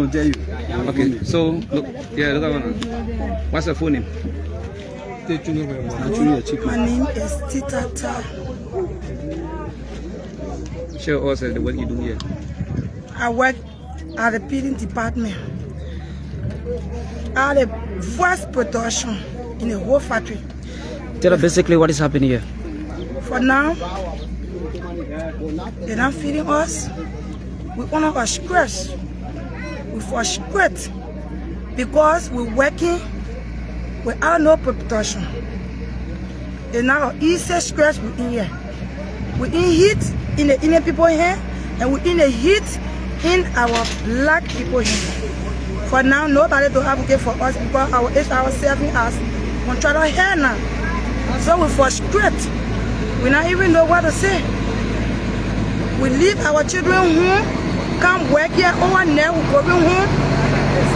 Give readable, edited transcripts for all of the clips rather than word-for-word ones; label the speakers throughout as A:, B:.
A: will tell you. Okay, so look, yeah, look at one. What's your phone name?
B: My name is Titata.
A: Show us the work you do here.
B: I work at the feeding department. I had the first production in the whole factory.
C: Tell us basically what is happening here.
B: For now, they're not feeding us. We want to express. We frustrate because we're working without no production. It's not an easy stress within here. We in heat in the Indian people here, and we in the heat in our black people here. For now, nobody to advocate for us because our HR serving as contractor here now. So we frustrate. We not even know what to say. We leave our children home, come work here over there, we go home,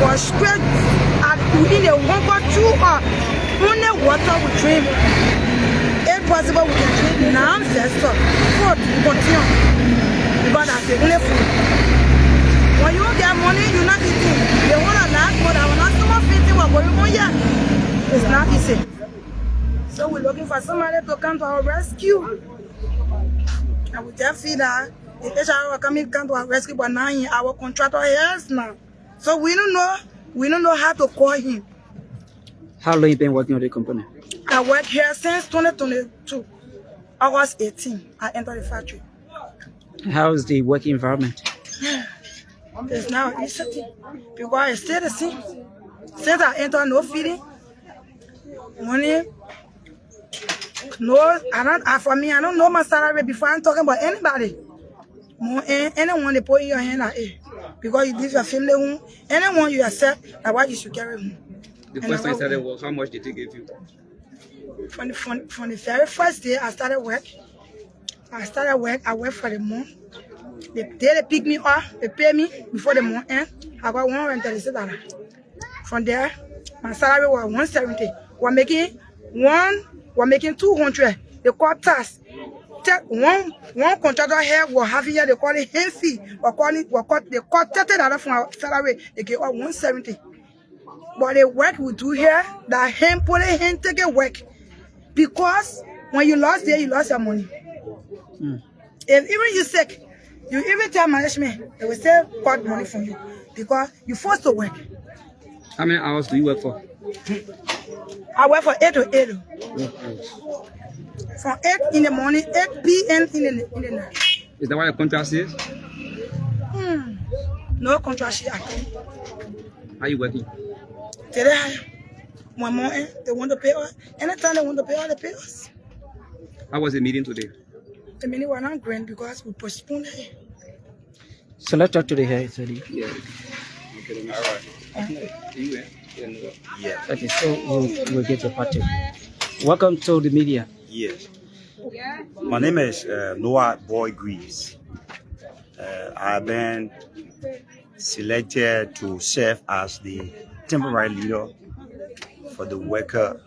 B: frustrate, and we in the one or two or only water we drink. If possible, we can drink now, first food, we continue. Because that's the only food. When you get money, you're not eating. They want to last, but I will not someone fitting what going on here. It's not easy. So we're looking for somebody to come to our rescue. And we just feel that the HR will come to our rescue, but now in our contractor hands now. So we don't know how to call him.
C: How long you been working on the company?
B: I work here since 2022, August 18. I entered the factory.
C: How is the working environment?
B: It's now easy because it's still the same. Since I entered, no feeding, money. No, for me, I don't know my salary before I'm talking about anybody. Anyone they put in your hand like, because you leave your family home, anyone you accept, that's what you should carry home.
A: The first time you started work, how much did they give you?
B: From the very first day I started work, I worked for the month. The day they pick me up, they pay me before the month end. I got $136. From there, my salary was $170. We're making $200. They call tax. One contractor here was having here, they call it hand fee. They call $30 from our salary. They give us $170. But the work we do here, that hand put a hand take a work. Because when you lost there, you lost your money. If even you sick, you even tell management, they will still cut money from you because you forced to work.
A: How many hours do you work for?
B: I work for 8 to 8. From 8 in the morning, 8 p.m. in the night.
A: Is that what your contract says?
B: No contract at all.
A: How are you working?
B: Today, one more, they want to pay us. Anytime they want to pay us, they pay us.
A: How was the meeting today?
B: The meeting was not grand because we postponed it.
C: So let's talk to the head, Sadi.
A: Yeah. Okay, all right.
C: Yeah. Okay, so we'll get your party. Welcome to the media.
D: Yes. My name is Noah Boy Greaves. I've been selected to serve as the temporary leader for the worker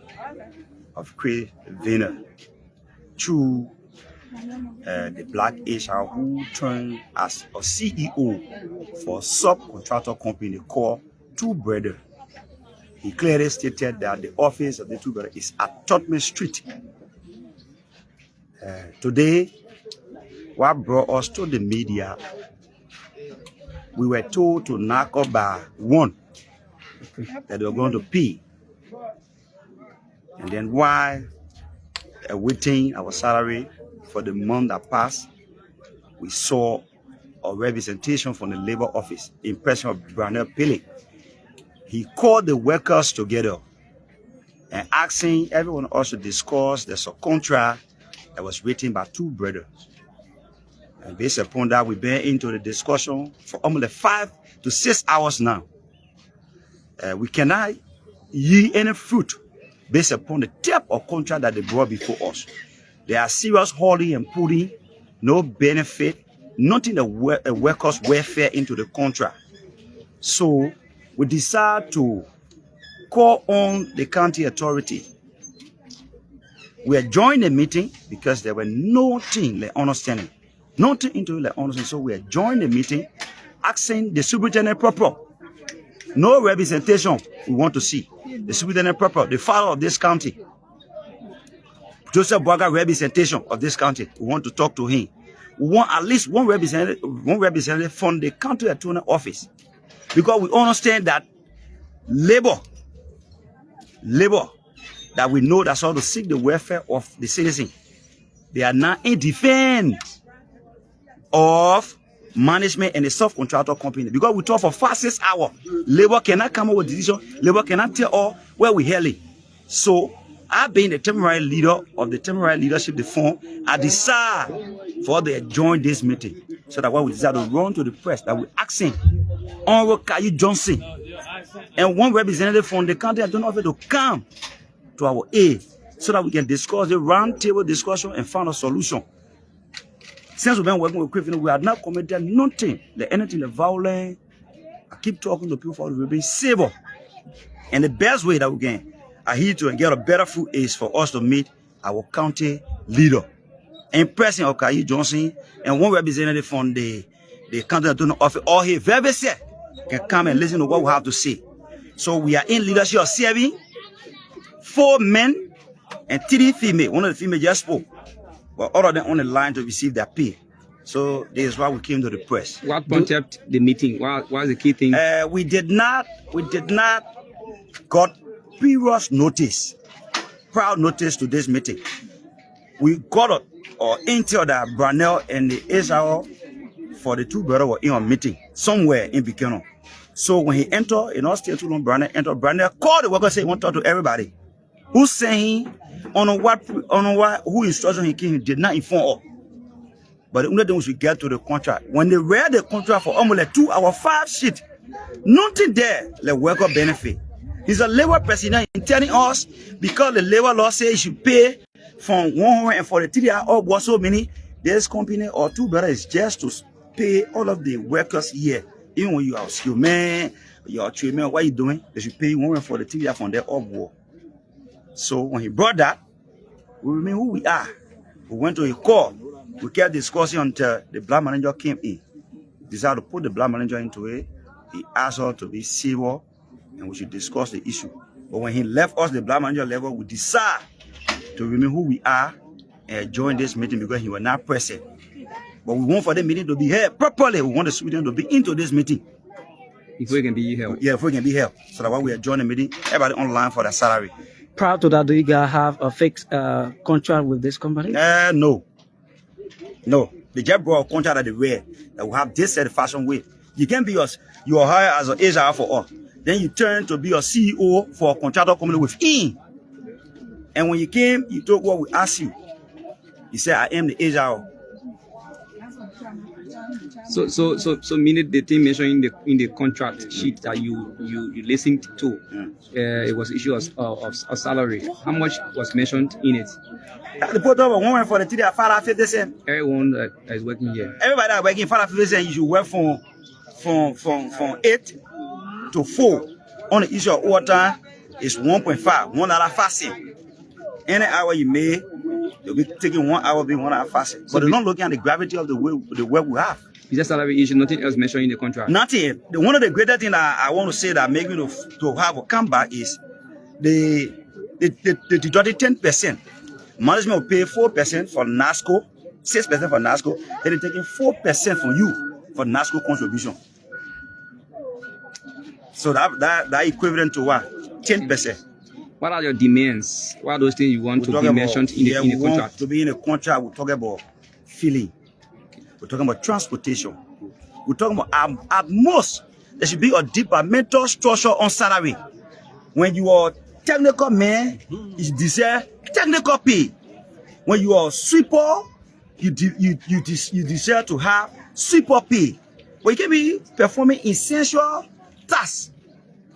D: of Krish Veneer through the black HR who turned as a CEO for a subcontractor company called Two Brothers. He clearly stated that the office of the Two Brothers is at Tottenham Street. Today, what brought us to the media, we were told to knock up by 1 that they were going to pay. And then while waiting our salary for the month that passed, we saw a representation from the labor office in person of MyLiberianPeople. He called the workers together and asking everyone else to discuss the contract that was written by Two Brothers. And based upon that, we've been into the discussion for almost 5 to 6 hours now. We cannot yield any fruit based upon the type of contract that they brought before us. There are serious hauling and putting, no benefit, nothing the workers' welfare into the contract. So we decided to call on the county authority. We adjourned the meeting because there were nothing like understanding. Nothing into like understanding. So we adjourned the meeting, asking the superintendent proper No representation we want to see. The superintendent proper, the father of this county, Joseph Boaga representation of this county. We want to talk to him. We want at least one representative from the county attorney office, because we understand that labor that we know that's how to seek the welfare of the citizen. They are not in defense of management and the subcontractor company, because we talk for 5-6 hours. Labor cannot come up with decision. Labor cannot tell all where we hailing. So I've been the temporary leader of the temporary leadership, the fund. I decide for them to join this meeting, so that when we decide to run to the press, that we asking Honorable Kayi Johnson and one representative from the county attorney office to come to our aid, so that we can discuss the round table discussion and find a solution. Since we've been working with Krish, we have not committed nothing, anything violent. I keep talking to people for being civil. And the best way that we can adhere to and get a better food is for us to meet our county leader, in person of Kayi Johnson, and one representative from the county attorney office, or he very set can come and listen to what we have to say. So we are in leadership of 7, 4 men and 3 female. One of the female just spoke, but all of them on the line to receive their pay. So this is why we came to the press.
A: What prompted the meeting? What was the key thing?
D: We did not got previous notice, prior notice to this meeting. We got an intel that Brunel and the HR for the 2 brothers were in a meeting somewhere in Buchanan. So when he entered, in our stay too long, Brunel called the worker and said he want to talk to everybody. Who saying who instruction he came, he did not inform us. But the only thing was we get to the contract. When they read the contract for almost like 2 hours, 5 sheets, nothing there like worker benefit. He's a labor president telling us because the labor law says you should pay from 143 hours or so many. This company or 2 brothers is just to pay all of the workers here. Even when you are a skilled man, you are a trade man, what are you doing? They should pay you 143 hours from their off war. So when he brought that, we remain who we are. We went to a court. We kept discussing until the black manager came in. Decided to put the black manager into it. He asked us to be civil and we should discuss the issue. But when he left us, the black manager level, we decided to remain who we are and join this meeting because he was not present. But we want for the meeting to be held properly. We want the students to be into this meeting.
A: If we can be held.
D: Yeah, if we can be held. So that when we are joining the meeting, everybody online for their salary.
C: Prior to that, do you guys have a fixed contract with this company?
D: No. No. They just brought a contract that they wear that will have this satisfaction with. You can be you are hired as an HR for us. Then you turn to be a CEO for a contractor company within. And when you came, you told what we asked you. You said, I am the HR.
A: So meaning the thing mentioned in the contract sheet that you listened to, it was issue of salary. How much was mentioned in it?
D: The put over 143 at 550.
A: Everyone that is working here.
D: Everybody that working 550, you should work from 8 to 4. On the issue of overtime is 1.5, 1 hour fasting. Any hour you make, you'll be taking 1 hour, be 1 hour fasting. But they're not looking at the gravity of the work we have.
A: Is that salary issue? Nothing else mentioned in the contract?
D: Nothing. One of the greater things I want to say that make me to have a comeback is the deducted 10%. Management will pay 4% for NASCO, 6% for NASCO, then they're taking 4% from you for NASCO contribution. So that equivalent to what? 10%.
A: What are your demands? What are those things you want to be mentioned in the contract?
D: To be in a contract, we're talking about filling. We're talking about transportation. We're talking about at most there should be a departmental structure on salary. When you are technical man, you deserve technical pay. When you are sweeper, you deserve to have sweeper pay. But you can be performing essential tasks.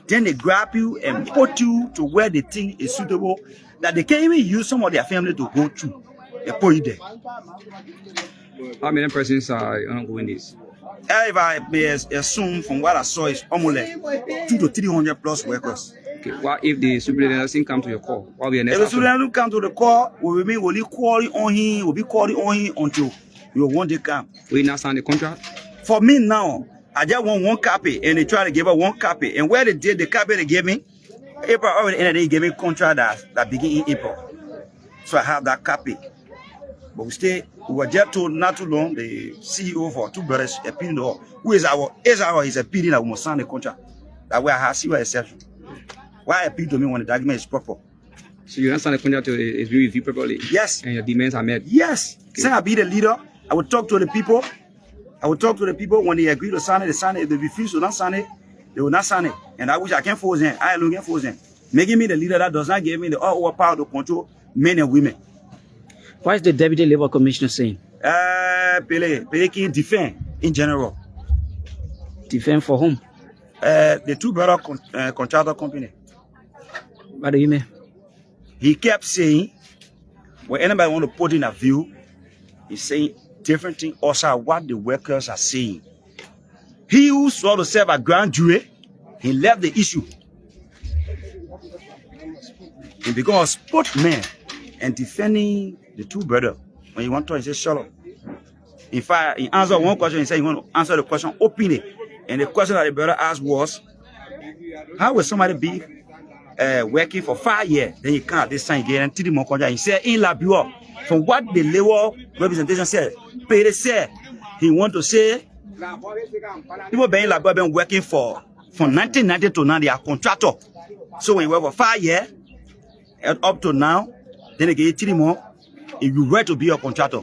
D: Then they grab you and put you to where they think is suitable, that they can't even use some of their family to go through. They put you there.
A: How many persons are ongoing this?
D: If I may assume from what I saw, it's almost like 200 to 300 plus workers.
A: Okay. What if the superintendent doesn't come to your call? What will be the next
D: If the superintendent come to the call, we'll be calling on him. We'll be calling on him until you want to come.
A: Will you not sign the contract?
D: For me now, I just want one copy, and they try to give her one copy. And where they did the copy they gave me, April already ended. They gave me contract that begin in April, so I have that copy. But we were just told not too long. The CEO for Two Brothers appealing the law. Who is our is appealing that we must sign the contract. That way I have zero exception. Why appeal to me when the document is proper?
A: So you understand the contract is reviewed properly?
D: Yes.
A: And your demands are met?
D: Yes.
A: Okay.
D: Since I be the leader, I will talk to the people. When they agree to sign it, they sign it. If they refuse to not sign it, they will not sign it. And I wish I can force them. I alone can force them. Making me the leader that does not give me the all power to control men and women.
C: What is the Deputy Labor Commissioner saying?
D: Pele can defend in general.
C: Defend for whom?
D: The Two Brother Contractor Company.
C: What do you mean?
D: He kept saying, when anybody want to put in a view, he's saying different things also what the workers are saying. He who sought to serve a grand jury, he left the issue. And because spokesman and defending the two brothers, when you want to, he said, shut up. In fact, he answered one question, he said, you want to answer the question openly. And the question that the brother asked was, how will somebody be working for 5 years, then you can't this time again and 3 more contract? He said, in Liberia, from what the labor representation said, Pere said, he want to say, people being Liberia been working from 1990 to now, they are contractor. So when you work for 5 years, up to now, then they get you 3 more, if you were to be a contractor.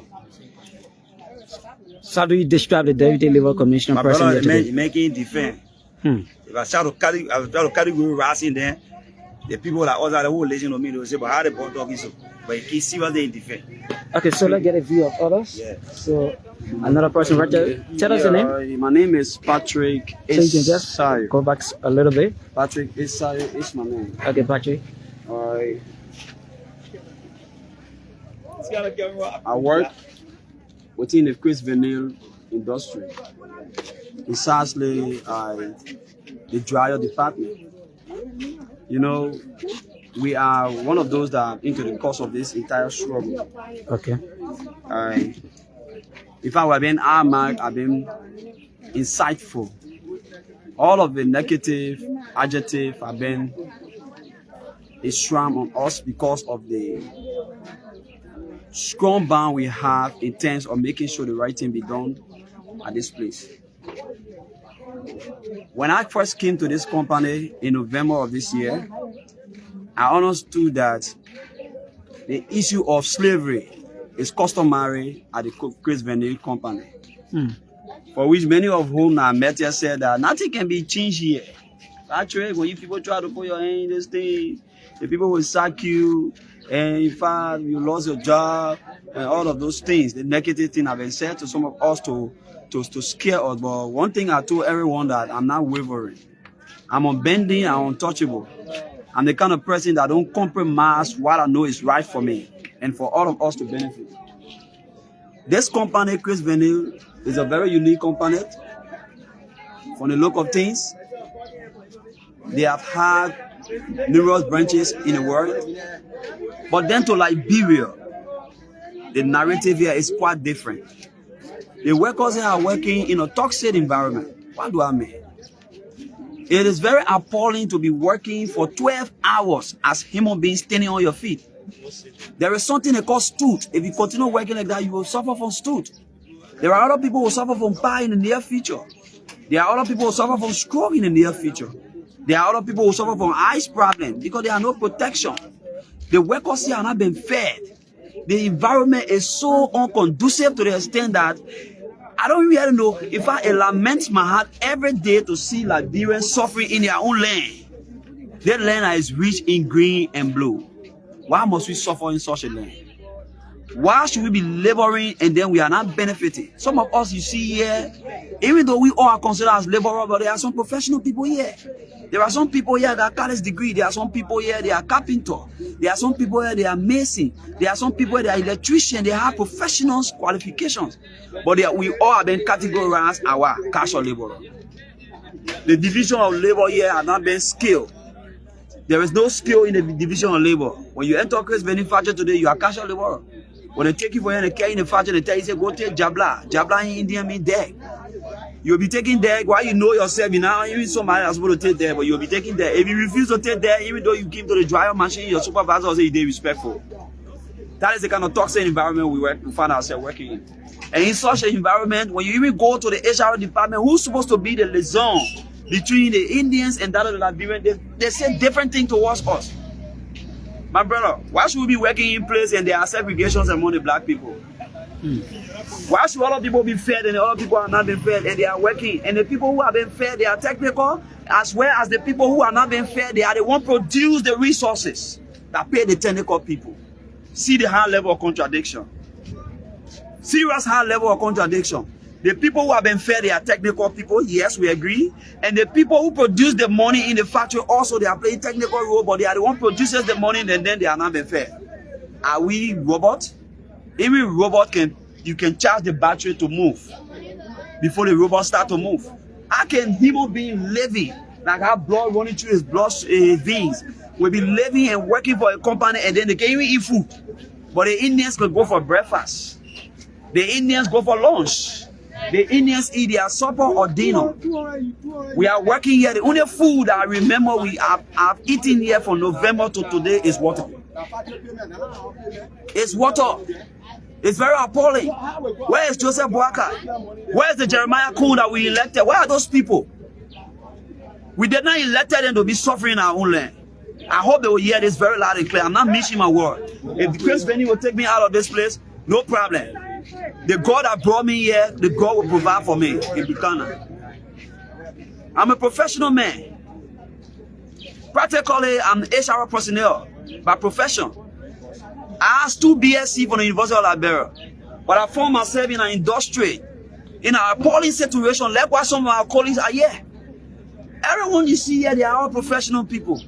C: So how do you describe the Deputy Labor Commissioner
D: My
C: person
D: brother
C: here today?
D: making defense. If I try to carry go harassing them, the people that others who listen to me, they will say, but how the boy talking so? But he can see what they in defense.
C: Okay, so let's get a view of others.
D: Yeah.
C: So another person right there. Tell us your name.
E: My name is Patrick
C: So you can just
E: Isai.
C: go back a little bit.
E: Patrick Isai is my name.
C: Okay, Patrick.
E: I work within the Krish Veneer industry. Precisely, the dryer department. You know, we are one of those that are into the cause of this entire struggle.
C: Okay.
E: If I were being I've been insightful. All of the negative adjective have been a shram on us because of the strong bond we have in terms of making sure the right thing be done at this place. When I first came to this company in November of this year, I understood that the issue of slavery is customary at the Krish Veneer company. For which many of whom I met here said that nothing can be changed here. Actually, when you people try to put your hand in this thing, the people will sack you, and in fact, you lost your job, and all of those things. The negative thing have been said to some of us to scare us. But one thing I told everyone that I'm not wavering. I'm unbending, I'm untouchable. I'm the kind of person that don't compromise what I know is right for me and for all of us to benefit. This company, Krish Veneer, is a very unique company. From the look of things, they have had numerous branches in the world. But then to Liberia, the narrative here is quite different. The workers here are working in a toxic environment. What do I mean? It is very appalling to be working for 12 hours as human beings standing on your feet. There is something they call stoot. If you continue working like that, you will suffer from stoot. There are other people who will suffer from pie in the near future. There are other people who will suffer from stroke in the near future. There are other people who suffer from eyes problems because there are no protection. The workers here are not being fed. The environment is so unconducive to the extent that I don't really know if I lament my heart every day to see Liberians suffering in their own land. That land is rich in green and blue. Why must we suffer in such a land? Why should we be laboring and then we are not benefiting? Some of us you see here, even though we all are considered as laborers, but there are some professional people here. There are some people here that are college degree. There are some people here, they are carpenter. There are some people here, they are mason. There are some people here, they are electrician. They have professional qualifications. But we all have been categorized our casual laborer. The division of labor here has not been scaled. There is no skill in the division of labor. When you enter Krish Veneer factory today, you are casual laborer. When they take you for here and they carry in the factory, they tell you, say, go take Jabla. Jabla in India means dead. You'll be taking there while you know yourself, you know, even somebody that's supposed to take there, but you'll be taking there. If you refuse to take there, even though you came to the dryer machine, your supervisor will say you're respectful. That is the kind of toxic environment we find ourselves working in. And in such an environment, when you even go to the HR department, who's supposed to be the liaison between the Indians and that of the Liberians, they say different things towards us. My brother, why should we be working in place and there are segregations among the black people? Why should other people be fed and the other people are not being fed and they are working? And the people who have been fed, they are technical, as well as the people who are not being fed, they are the ones produce the resources that pay the technical people. See the high level of contradiction. Serious high level of contradiction. The people who have been fed, they are technical people, yes, we agree. And the people who produce the money in the factory also, they are playing technical role, but they are the one produces the money and then they are not being fed. Are we robots? Even robot you can charge the battery to move before the robot start to move. How can human being living, like how blood running through his blood veins, will be living and working for a company and then they can even eat food? But the Indians could go for breakfast. The Indians go for lunch. The Indians eat their supper or dinner. We are working here. The only food I remember we have eaten here from November to today is water. It's water. It's very appalling. Where is Joseph Boaka? Where is the Jeremiah Kuhn that we elected? Where are those people? We did not elect them to be suffering in our own land. I hope they will hear this very loud and clear. I'm not missing my word. If Krish Veneer will take me out of this place, no problem. The God that brought me here, the God will provide for me in Buchanan. I'm a professional man. Practically, I'm HR personnel by profession. I have 2 BSc from the University of Liberia, but I found myself in an industry, in an appalling situation, like what some of our colleagues are here. Everyone you see here, they are all professional people.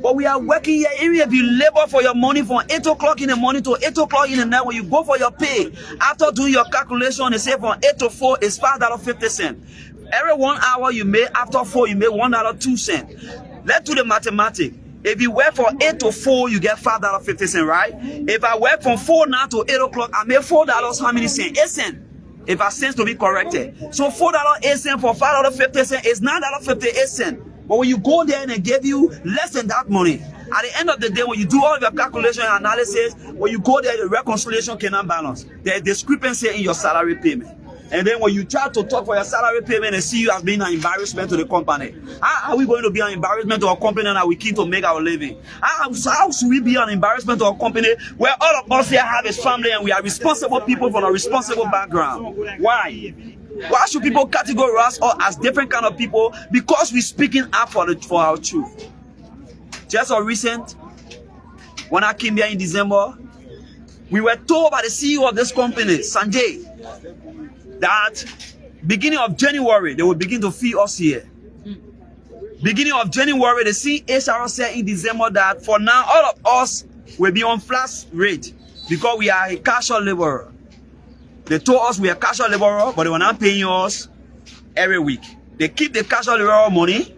E: But we are working here, even if you labor for your money from 8 o'clock in the morning to 8 o'clock in the night, when you go for your pay, after doing your calculation, they say from 8 to 4 is $5.50. Every 1 hour you make, after 4, you make $1.02. Let's do the mathematics. If you work from 8 to 4, you get $5.50, right? If I work from 4 now to 8 o'clock, I make $4, how many cents? 8 cents. If I sense to be corrected. So $4.08 for $5.50 is $9.58. But when you go there and they give you less than that money, at the end of the day, when you do all of your calculation and analysis, when you go there, the reconciliation cannot balance. There's discrepancy in your salary payment. And then when you try to talk for your salary payment and see you as being an embarrassment to the company, how are we going to be an embarrassment to a company that we keep to make our living? How should we be an embarrassment to a company where all of us here have a family and we are responsible people from a responsible background? Why? Why should people categorize us as different kind of people? Because we're speaking up for our truth. Just a recent, when I came here in December, we were told by the CEO of this company, Sanjay, that beginning of January, they will begin to feed us here. Beginning of January, the CHR said in December that for now, all of us will be on flat rate because we are a casual laborer. They told us we are casual laborer, but they were not paying us every week. They keep the casual laborer money.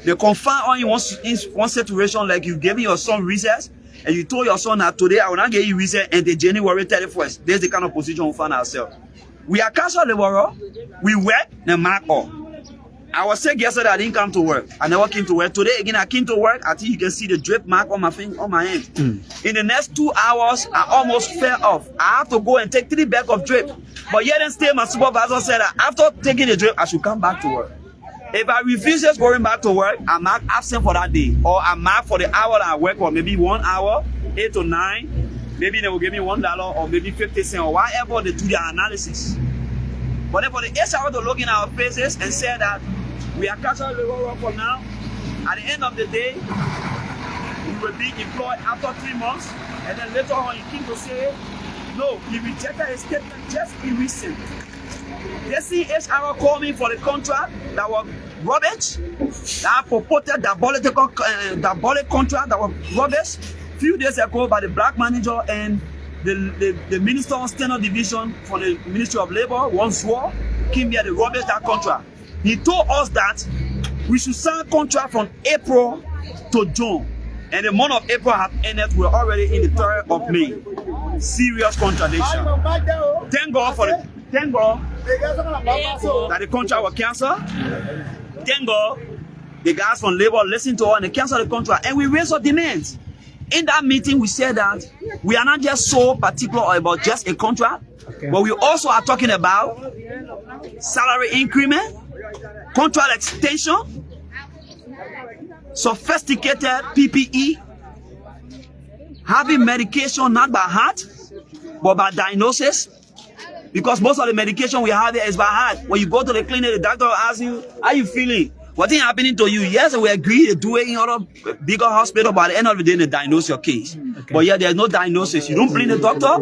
E: They confine on you one situation like you gave your son recess, and you told your son that today I will not give you recess until January 31st. There's the kind of position we find ourselves. We are casual laborer. We work and mark up. I was sick yesterday. I didn't come to work. I never came to work. Today again, I came to work. I think you can see the drip mark on my finger, on my hand. In the next 2 hours, I almost fell off. I have to go and take 3 bags of drip. But yet and still, my supervisor said that after taking the drip, I should come back to work. If I refuse going back to work, I'm not absent for that day, or I'm not for the hour that I work for, maybe 1 hour, 8 to 9. Maybe they will give me $1 or maybe 50 cents or whatever they do their analysis. But then for the HR to look in our faces and say that we are casual laborer for now, at the end of the day, we will be employed after 3 months, and then later on he came to say, no, he rejected his statement just in recent. The CHR called me for the contract that was rubbish, that purported diabolic contract that was rubbish. Few days ago by the black manager and the minister on standard division for the Ministry of Labor, one swore, came here to rubbish that contract. He told us that we should sign contract from April to June. And the month of April have ended, we're already in the 3rd of May. Serious contradiction. Thank God that the contract was canceled. Thank God, the guys from labor listened to us and they canceled the contract. And we raised our demands. In that meeting, we said that we are not just so particular about just a contract, but we also are talking about salary increment, contract extension, sophisticated PPE, having medication not by heart, but by diagnosis. Because most of the medication we have here is by heart. When you go to the clinic, the doctor will ask you, how you feeling? What is happening to you? Yes, we agree to do it in other bigger hospital, but at the end of the day, they diagnose your case. Okay. But yeah, there's no diagnosis. You don't blame the doctor,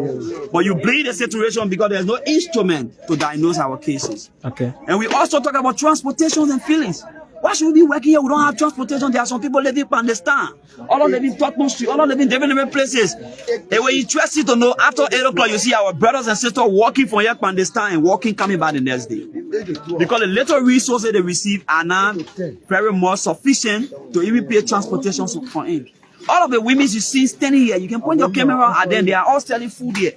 E: but you blame the situation because there's no instrument to diagnose our cases. Okay. And we also talk about transportation and feelings. Why should we be working here? We don't have transportation. There are some people living in Pakistan. All of them in Tottenham Street. All of them in different places. And we're interested to know after 8 o'clock, you see our brothers and sisters walking from here to Pakistan and walking coming back the next day. Because the little resources they receive are not very much sufficient to even pay transportation for him. All of the women you see standing here, you can point your camera at them. They are all selling food here.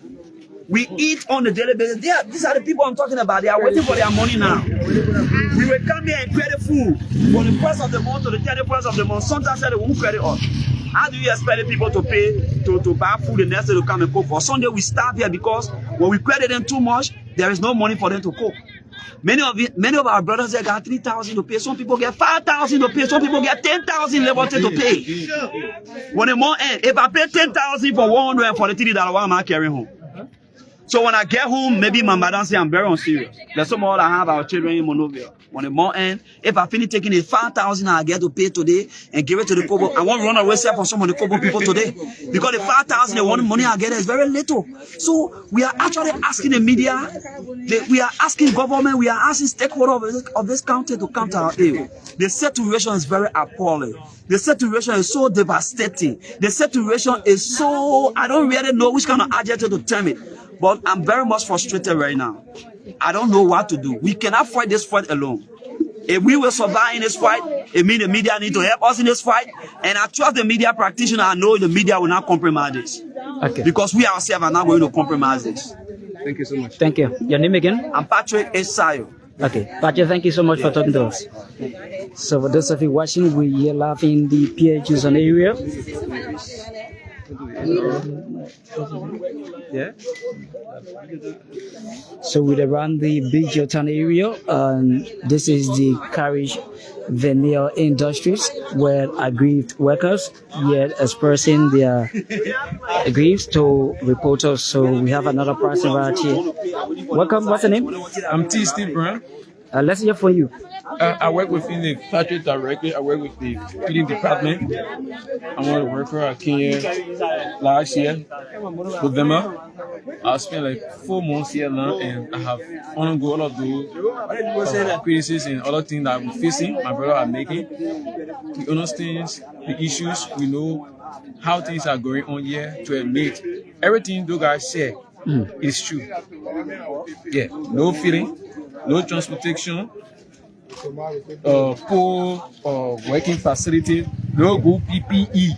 E: We eat on a daily basis. These are the people I'm talking about. They are waiting for their money now. We will come here and credit food from the 1st of the month to the 31st of the month. Sometimes they won't credit us. How do you expect the people to pay to buy food the next day to come and cook for? Sunday we stop here because when we credit them too much, there is no money for them to cook. Many of our brothers here got 3,000 to pay. Some people get 5,000 to pay. Some people get 10,000 level to pay. When the month ends, if I pay 10,000 for $143, what am I carrying home? So when I get home, maybe my madam say I'm very unserious. There's some more I have our children in Monrovia. When the month ends, if I finish taking the 5,000 I get to pay today and give it to the Kobo, I won't run away for some of the Kobo people today. Because the 5,000 they want money I get is very little. So we are actually asking the media, we are asking government, we are asking stakeholders of this country to come to our aid. The situation is very appalling. The situation is so devastating. The situation is so, I don't really know which kind of adjective to term it. But I'm very much frustrated right now. I don't know what to do. We cannot fight this fight alone. If we will survive in this fight, it means the media need to help us in this fight. And I trust the media practitioner. I know the media will not compromise this. Okay. Because we ourselves are not going to compromise this.
A: Thank you so much.
C: Thank you. Your name again?
E: I'm Patrick Esayo.
C: Okay. Patrick, thank you so much for talking to us. So for those of you watching, we are live in the PHUs on the area.
A: Yeah.
C: So we're around the Big Town area, and this is the Krish Veneer Industries, where aggrieved workers yet expressing their aggrieved to reporters. So we have another person right here. Welcome. What's the name?
F: I'm T. Steve Brown.
C: Let's hear from you.
F: I work within the factory directly. I work with the feeding department. I'm one of the workers. I came here last year, November. I spent like 4 months here now, and I have undergone all of those criticisms and other things that we're facing. My brother are making. We understand the issues. We know how things are going on here to admit everything those guys say is true. Yeah, no feeding, no transportation. Poor working facility, no good PPE.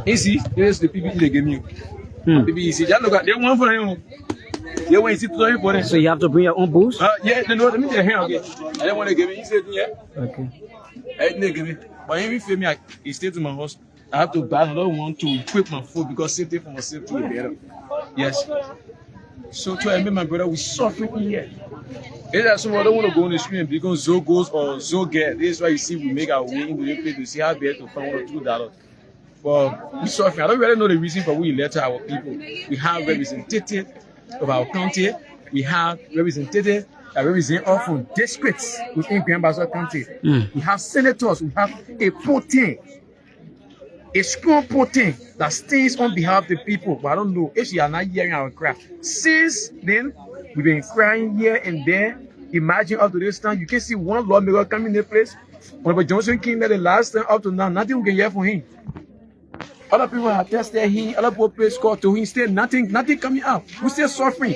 F: You see, this is the PPE they give you. PPE, see, just look at they want for them. They want to see for them.
C: So you have to bring your own boots?
F: Yeah, they know. Let me tell you again. I don't want to give me. He said, yeah.
C: Okay.
F: I didn't give me. But if you feel me, he stayed to my house. I have to buy another one to equip my food because safety for my safety is better. Yes. So to admit, my brother, we suffering here. It's that someone don't want to go on the street and become Zogos or Zoget. This is why you see we make our way into the place to see how bad to find $1 or $2. But we suffering. I don't really know the reason for we let our people. We have representatives of our county. We have representatives that represent us from districts within Grand Bazaar County. We have senators. We have a potent, a strong potent that stands on behalf of the people. But I don't know if you are not hearing our cry. Since then, we've been crying here and there. Imagine up to this time, you can see one lawmaker coming in the place. Whenever Johnson came there the last time up to now, nothing we can hear from him. Other people have tested him, other people pay score to him, still nothing coming out. We still suffering.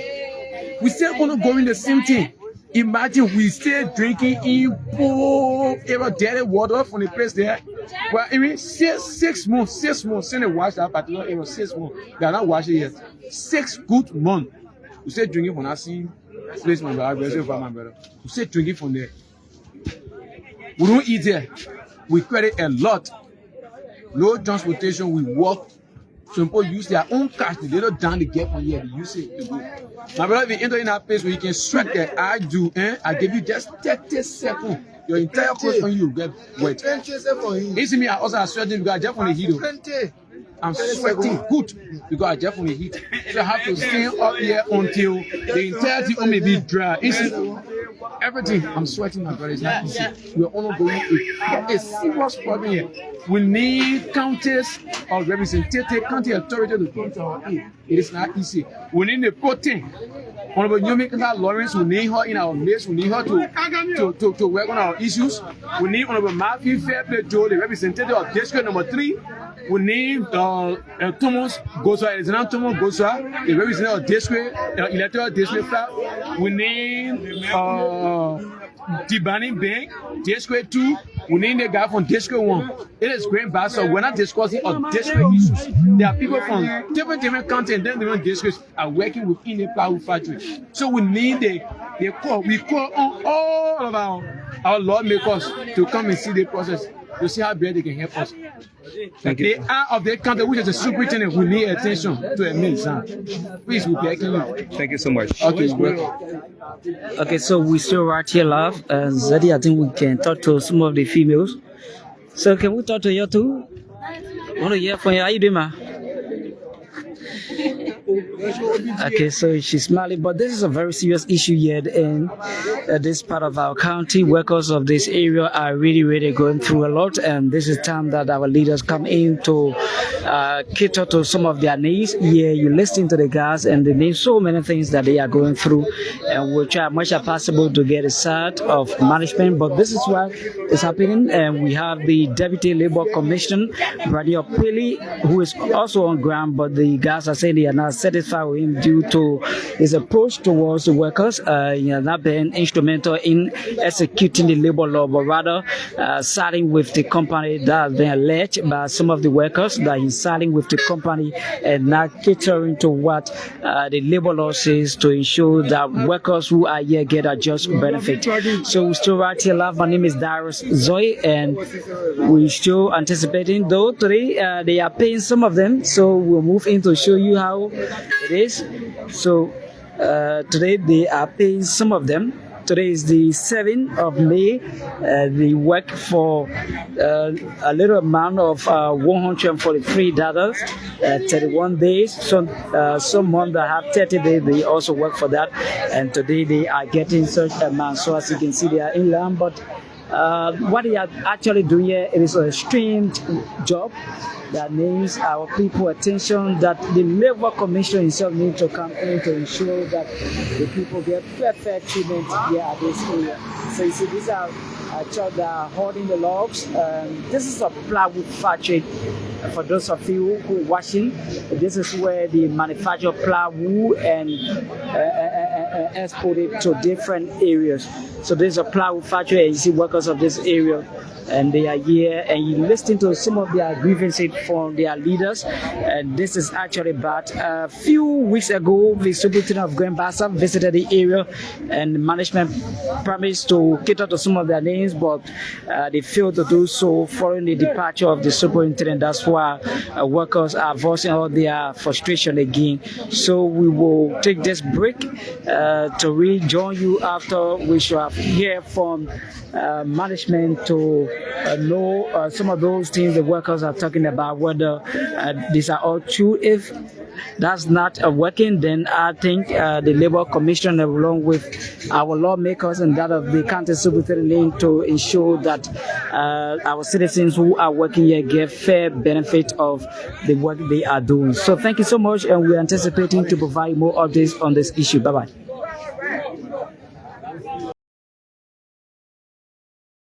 F: We still gonna go in the same thing. Imagine we still drinking in poor dirty water from the place there. Well, I mean, 6 months, since they wash that particular area, 6 months. They are not washing yet. 6 good months. We still drinking from that scene. place, my brother. Aggressive for my brother. We say drinking from there. We don't eat there. We credit a lot. No transportation. We walk. Some people use their own cash. They don't down the gap from here. They use it to go. My brother, if you enter in that place where you can sweat there, I do. I give you just 30 seconds. Your entire clothes on you get wet. You see me, I also sweating because I just want to heat. I'm sweating good because I just want to heat. So I have to stay up here until the entirety of me be dry. You see, everything I'm sweating, my brother. It's not easy. We're only going a serious problem here. We need counties or representative county authority to come to our aid. It is not easy. We need the protein. Honorable Yomika Lawrence, we need her in our midst. We need her to work on our issues. We need Honorable Matthew Fairplay Joe, the representative of district number 3. We need Thomas Goswa, Alexander Thomas Goswa, the representative of district, electoral district 5. We need Tibani Bank, district 2. We need the guy from district 1. It is great, but so we're not discussing of district issues. There are people from different counties and different districts are working within the plywood factory. So we need the call. We call on all of our lawmakers to come and see the process, to see how best they can help us.
A: Thank you.
F: They are of the county, which is the superintendent, who need attention to a minister. Please, we'll be asking you.
A: Thank you so much.
F: Okay, welcome.
C: Okay, so we still right here live, and Zeddy, I think we can talk to some of the females. So can we talk to you too? Want to hear from you? How you doing, ma? Okay, so she's smiling, but this is a very serious issue here in this part of our county. Workers of this area are really going through a lot, and this is time that our leaders come in to cater to some of their needs. Yeah, you listen to the guys, and they name so many things that they are going through, and we'll try as much as possible to get a side of management. But this is what is happening, and we have the Deputy Labor Commissioner, Veneer, who is also on ground, but the guys are saying they are not satisfied with him due to his approach towards the workers. He has not been instrumental in executing the labor law, but rather siding with the company that has been alleged by some of the workers that he's siding with the company and not catering to what the labor law says to ensure that workers who are here get a just benefit. So we're still right here live. My name is Darius Zoe, and we're still anticipating, though today they are paying some of them, so we'll move in to show you how it is. So today they are paying some of them. Today is the 7th of May. They work for a little amount of $143, 31 days. Some months that have 30 days, they also work for that. And today they are getting such amount. So as you can see, they are in line. But what they are actually doing here, it is a strange job that names our people attention that the Labor Commission itself needs to come in to ensure that the people get fair treatment here at this area. So you see, these are children that are holding the logs. This is a plywood factory. For those of you who are watching, this is where they manufacture plywood and export it to different areas. So there's a plywood factory, and you see workers of this area, and they are here, and you listen to some of their grievances from their leaders. And this is actually bad. A few weeks ago, the superintendent of Grand Bassa visited the area, and the management promised to cater to some of their needs, but they failed to do so following the departure of the superintendent. That's why workers are voicing all their frustration again. So we will take this break to rejoin you after we shall hear from management to know some of those things the workers are talking about, whether these are all true. If that's not working, then I think the Labor Commission, along with our lawmakers and that of the county superintendent, to ensure that our citizens who are working here get fair benefit of the work they are doing. So thank you so much, and we're anticipating to provide more updates on this issue. Bye-bye.